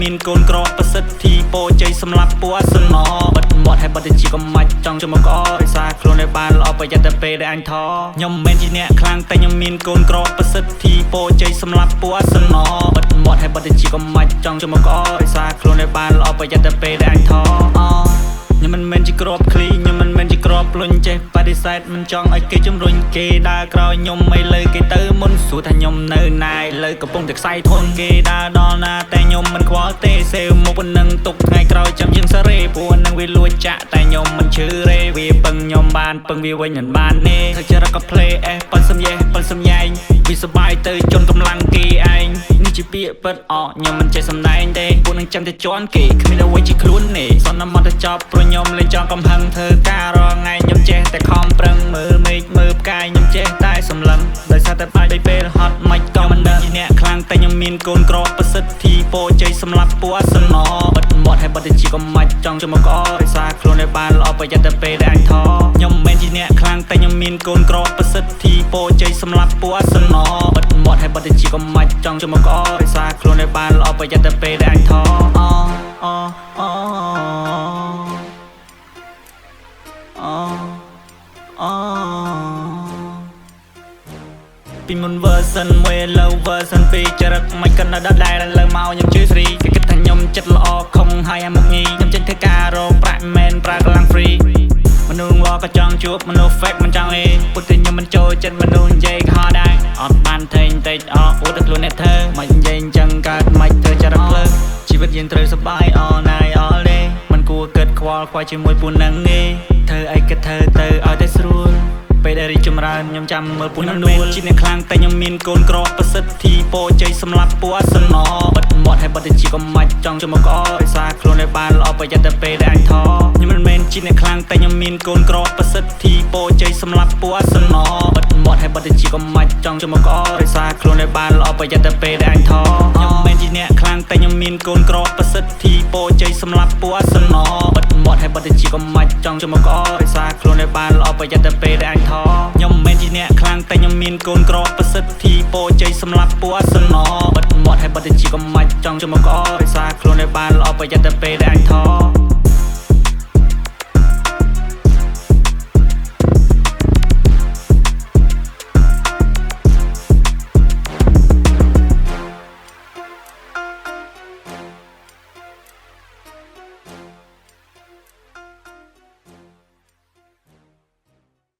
មានកូនក្រប្រសិទ្ធធីពោជ័យសម្រាប់ពូអសនបិទមាត់ឲ្យបិទជាកំមាច់ចង់ជុំមកអដោយសារខ្លួនឲ្យបានល្អប្រយ័ត្នតែពេលដែលអញថខ្ញុំមិនមែនជាអ្នកខ្លាំងតែខ្ញុំមានកូនក្រប្រសិទ្ធធីពោជ័យសម្រាប់ពូអសនបិទមាត់ឲ្យបិទជាកំមាច់ចង់ជុំមកអដោយសារខ្លួនឲ្យបានល្អប្រយ័ត្នតែពេលដែលអញថខ្ញុំមិនមែនជាក្របឃ្លីខ្ញុំមិនមែនជាក្របលុញចេះបដិសេធមិនចង់ឲ្យគេជំរុញគេដើរក្រោយខ្ញុំមិនលើគេទៅមុនសួរថាខ្ញុំនៅណាយលើកំពុងតែខ្សែធនគេដើរដល់ណាតែខ្ញុំមិនខ្វល់ទេសេវមកប៉ុណ្ណឹងទុកថ្ងៃក្រោយចាំយើងសេរីព្រោះនឹងវាលួចចាក់តែខ្ញុំមិនឈឺរេវាពឹងខ្ញុំបានពឹងវាវិញមិនបានទេធ្វើជារក play ប៉ុនសំយ៉េះប៉ុនសំយ៉ែងវាសបាយទៅជន់កម្លាំងគេឯងនេះជាពាក្យពិតខ្ញុំមិនចេះសម្ដែងទេពួកនឹងចាំតែជន់គេគ្មានអ្វីជាខ្លួនទេសន្មតទៅចប់ព្រោះខ្ញុំលេងចង់កំហឹងធ្វើការរាល់ថ្ងៃខ្ញុំចេះតែខំប្រឹងមើលមេឃមើលផ្កាយខ្ញុំចេះតែសម្លឹងដោយសារតែបាយពេលហត់មិនក៏មិនដឹងជាអ្នកខ្លាំងតែខ្ញុំមានកូនក្រប្រសិទ្ធធីពោជ័យសម្រាប់ពូអសនបិទមាត់ឲ្យបិទជាកំមាច់ចង់ជុំមកអដោយសារខ្លួនឲ្យបានល្អប្រយ័ត្នតែពេលដែលអញថខ្ញុំមិនមែនជាអ្នកខ្លាំងតែខ្ញុំមានកូនក្រប្រសិទ្ធធីពោជ័យសម្រាប់ពូអសនបិទមាត់ឲ្យបិទជាកំមាច់ចង់ជុំមកអដោយសារខ្លួនឲ្យបានល្អប្រយ័ត្នតែពេលដែលអញថពីមុន version 1 low version 2ចរិតមិនគិតនៅដល់ដែលលើមកខ្ញុំជឿស្រីគេគិតថាខ្ញុំចិត្តល្អខំហើយអាមកញីខ្ញុំចេញធ្វើការរកប្រាក់មិនប្រើកម្លាំង free មនុស្សវល់ក៏ចង់ជួបមនុស្ស fake មិនចង់អេពុទ្ធខ្ញុំមិនចូលចិត្តមនុស្សនិយាយក៏ហត់ដែរអត់បានថេងតិចអត់តែខ្លួនអ្នកធ្វើមិននិយាយអញ្ចឹងកើតមិនធ្វើចរិតភ្លើជីវិតយើងត្រូវសប្បាយ all night all day មិនគួរគិតខ្វល់ខ្វាយជាមួយពូនឹងទេធ្វើអីក៏ធ្វើទៅឲ្យតែស្រួលពេលដែលរីចម្រើនខ្ញុំចាំមើលពូនឹងនួលជាអ្នកខ្លាំងតែខ្ញុំមានកូនក្រប្រសិទ្ធធីពោជ័យសម្រាប់ពូអសនបិទមាត់ឲ្យបិទជាកំមាច់ចង់ជុំមកអដោយសារខ្លួនឲ្យបានល្អប្រយ័ត្នតែពេលដែលអញថខ្ញុំមិនមែនជាអ្នកខ្លាំងតែខ្ញុំមានកូនក្រប្រសិទ្ធធីពោជ័យសម្រាប់ពូអសនបិទមាត់ឲ្យបិទជាកំមាច់ចង់ជុំមកអដោយសារខ្លួនឲ្យបានល្អប្រយ័ត្នតែពេលដែលអញថខ្ញុំមិនមែនជាអ្នកខ្លាំងតែខ្ញុំមានកូនក្រប្រសិទ្ធធីពោជ័យសម្រាប់ពូអសនបិទមាត់ឲ្យបិទជាកំមាច់ចង់ជុំមកអដោយសារខ្លួនឲ្យបានល្អប្រយ័ត្នតែពេលដែលអញថខ្ញុំមិនមែនជាអ្នកខ្លាំងតែខ្ញុំមានកូនក្រប្រសិទ្ធធីពោជ័យសម្រាប់ពូអសនបិទមាត់ឲ្យបិទជាកំមាច់ចង់ជុំមកអដោយសារខ្លួនឲ្យបានល្អប្រយ័ត្នតែពេលដែលអញថ